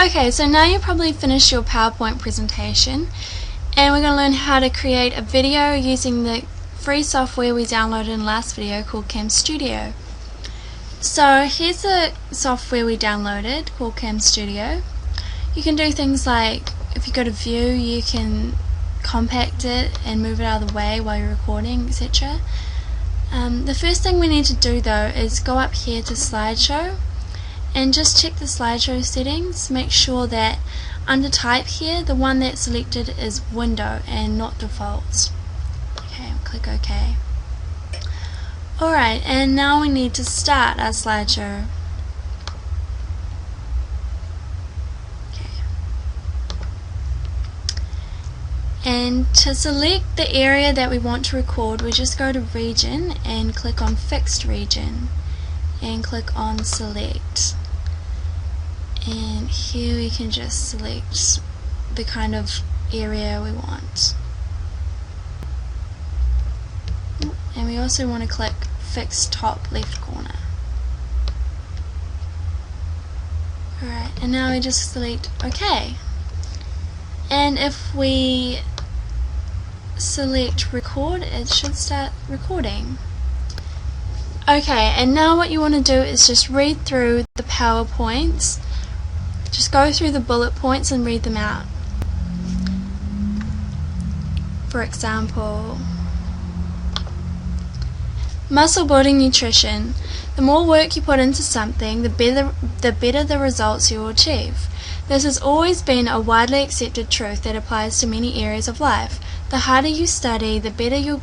Okay, so now you've probably finished your PowerPoint presentation, and we're going to learn how to create a video using the free software we downloaded in the last video called Studio. So here's the software we downloaded called Studio. You can do things like, if you go to view, you can compact it and move it out of the way while you're recording, etc. The first thing we need to do though is go up here to slideshow and just check the slideshow settings. Make sure that under type here, the one that's selected is window and not default. Okay, click OK. Alright, and now we need to start our slideshow. And to select the area that we want to record, we just go to region and click on fixed region and click on select. And here we can just select the kind of area we want. And we also want to click fixed top left corner. Alright, and now we just select OK. And if we select record, it should start recording. Okay, and now what you want to do is just read through the PowerPoints. Just go through the bullet points and read them out. For example, muscle building nutrition. The more work you put into something, the better the results you will achieve. This has always been a widely accepted truth that applies to many areas of life. The harder you study, the better the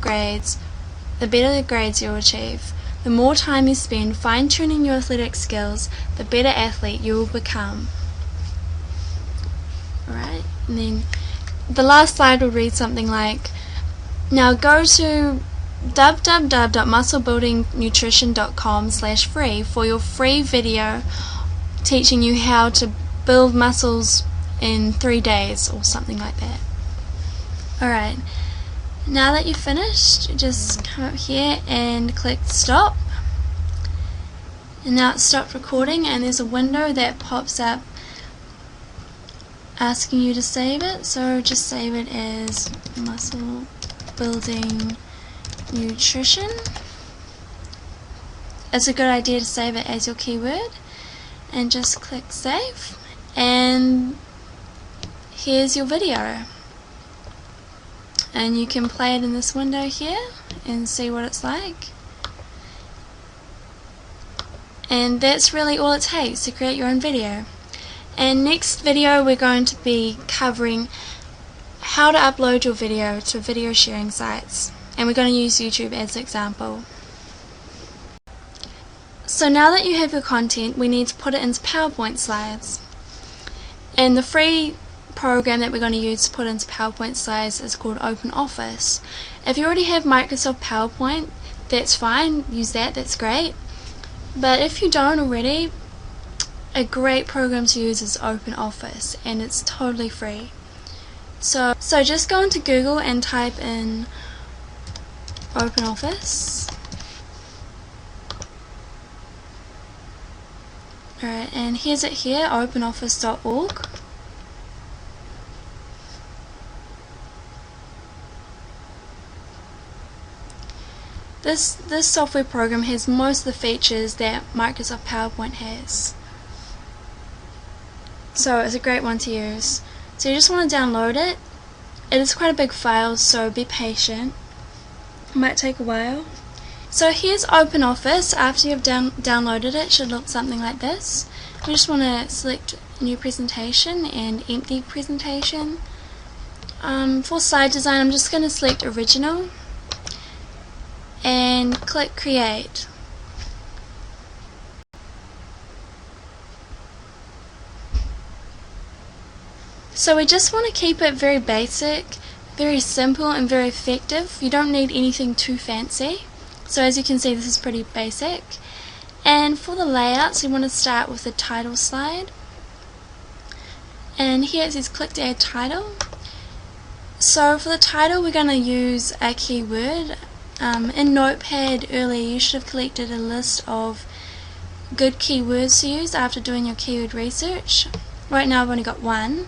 grades you'll achieve. The more time you spend fine-tuning your athletic skills, the better athlete you will become. Alright, and then the last slide will read something like, now go to www.musclebuildingnutrition.com/free for your free video teaching you how to build muscles in 3 days or something like that. Alright, now that you've finished, just come up here and click stop. And now it's stopped recording, and there's a window that pops up asking you to save it, so just save it as muscle building nutrition. It's a good idea to save it as your keyword, and just click save, and here's your video. And you can play it in this window here and see what it's like. And that's really all it takes to create your own video. And next video we're going to be covering how to upload your video to video sharing sites, and we're going to use YouTube as an example. So now that you have your content, we need to put it into PowerPoint slides. And the free program that we're going to use to put into PowerPoint slides is called OpenOffice. If you already have Microsoft PowerPoint, that's fine, use that, that's great. But if you don't already, a great program to use is OpenOffice, and it's totally free. So just go into Google and type in OpenOffice. Alright, and here's it here, openoffice.org. This software program has most of the features that Microsoft PowerPoint has. So it's a great one to use. So you just want to download it. It is quite a big file, so be patient. It might take a while. So here's OpenOffice. After you've downloaded it, should look something like this. We just want to select new presentation and empty presentation. For slide design, I'm just going to select original and click create. So we just want to keep it very basic, very simple and very effective. You don't need anything too fancy. So as you can see, this is pretty basic. And for the layouts, we want to start with the title slide. And here it says click to add title. So for the title, we're going to use a keyword. In Notepad earlier, you should have collected a list of good keywords to use after doing your keyword research. right now I've only got one,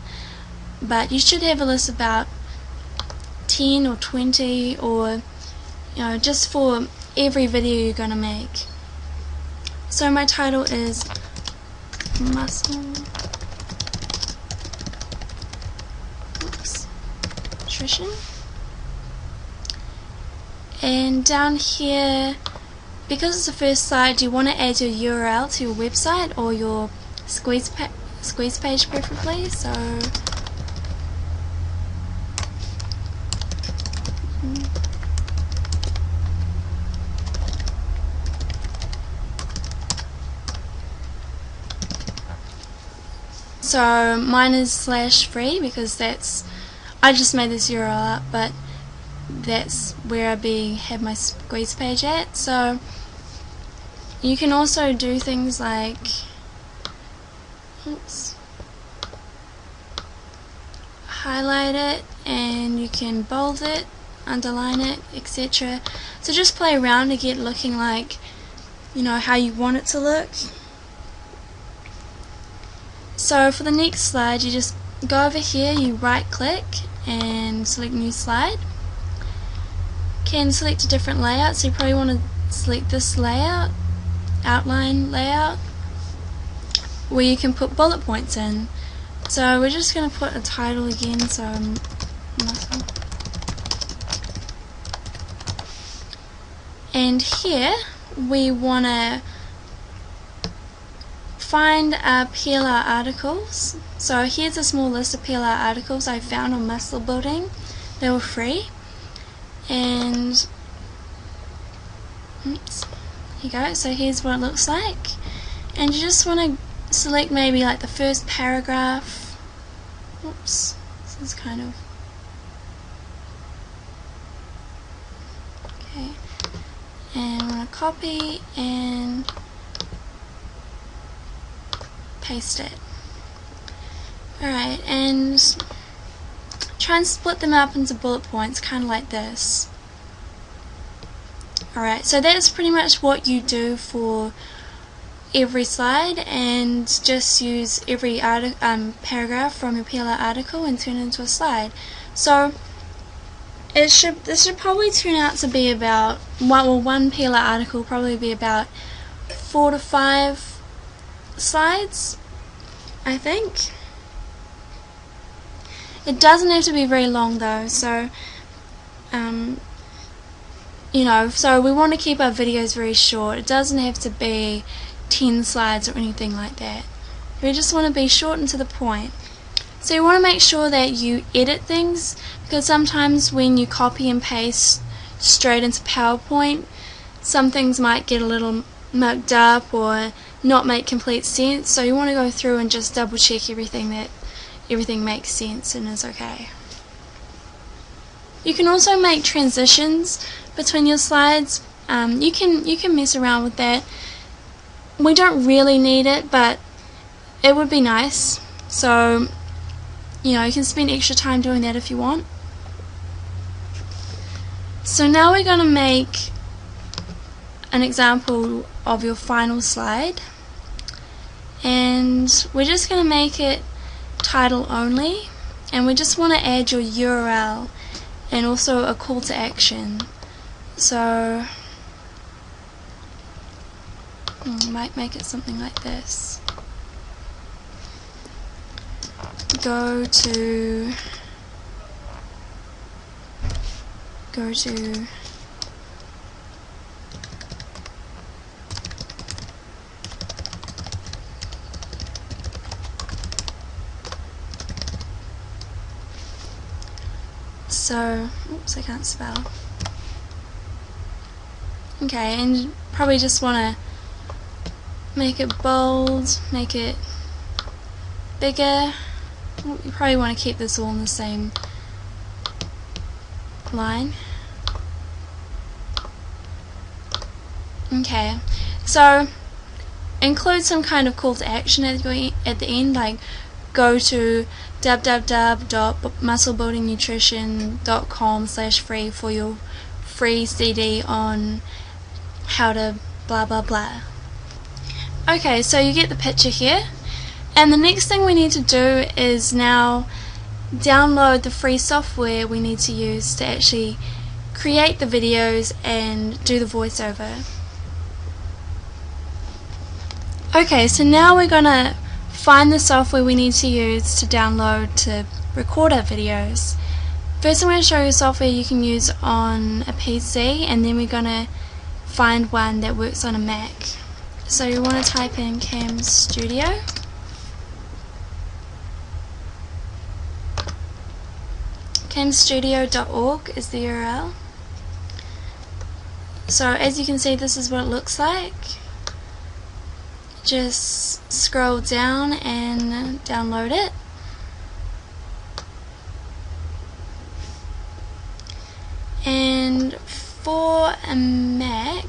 but you should have a list about 10 or 20, or just for every video you're gonna make. So my title is muscle nutrition, and down here, because it's the first slide, you want to add your URL to your website or your squeeze page preferably. So mine is /free because I just made this URL up, but that's where I have my squeeze page at. So you can also do things like highlight it, and you can bold it, underline it, etc. So just play around to get looking like how you want it to look. So for the next slide, you just go over here, you right click and select new slide. Can select a different layout, so you probably want to select this layout, outline layout, where you can put bullet points in. So we're just going to put a title again, so muscle. And here we want to find our PLR articles. So here's a small list of PLR articles I found on muscle building. They were free. And here you go. So here's what it looks like. And you just want to select maybe like the first paragraph. Oops, this is kind of okay. And I want to copy and paste it. Alright, and try and split them up into bullet points, kind of like this. Alright, so that's pretty much what you do for every slide, and just use every paragraph from your PLR article and turn it into a slide. So this should probably turn out to be about one PLR article will probably be about 4 to 5 slides, I think. It doesn't have to be very long though, so so we want to keep our videos very short. It doesn't have to be 10 slides or anything like that. We just want to be short and to the point. So you want to make sure that you edit things, because sometimes when you copy and paste straight into PowerPoint, some things might get a little mucked up or not make complete sense. So you want to go through and just double check that everything makes sense and is okay. You can also make transitions between your slides. You can mess around with that. We don't really need it, but it would be nice. So you can spend extra time doing that if you want. So now we're going to make an example of your final slide, and we're just going to make it title only, and we just want to add your URL and also a call to action. So I might make it something like this. Go to oops, I can't spell. Okay, and you probably just want to make it bold, make it bigger. You probably want to keep this all in the same line. Okay, so include some kind of call to action at the end, like go to www.musclebuildingnutrition.com/free for your free CD on how to blah blah blah. Okay, so you get the picture here, And the next thing we need to do is now download the free software we need to use to actually create the videos and do the voiceover. Okay, so now we're gonna find the software we need to use to download to record our videos. First I'm going to show you software you can use on a PC, and then we're going to find one that works on a Mac. So you want to type in Cam Studio. camstudio.org is the URL. So as you can see, this is what it looks like. Just scroll down and download it. And for a Mac,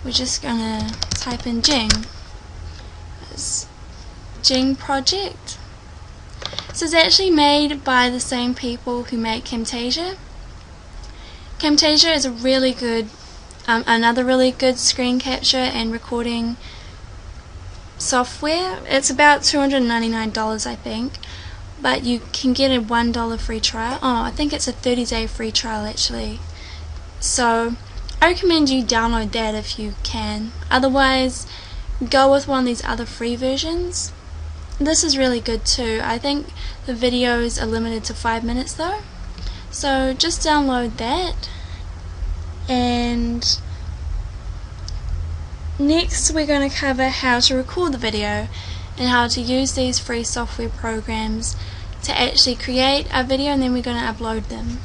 we're just gonna type in Jing. It's Jing project. This is actually made by the same people who make Camtasia. Camtasia is a really good, another really good screen capture and recording software. It's about $299, I think. But you can get a $1 free trial. Oh, I think it's a 30-day free trial actually. So I recommend you download that if you can. Otherwise, go with one of these other free versions. This is really good too. I think the videos are limited to 5 minutes though. So just download that. And next we're going to cover how to record the video and how to use these free software programs to actually create a video, and then we're going to upload them.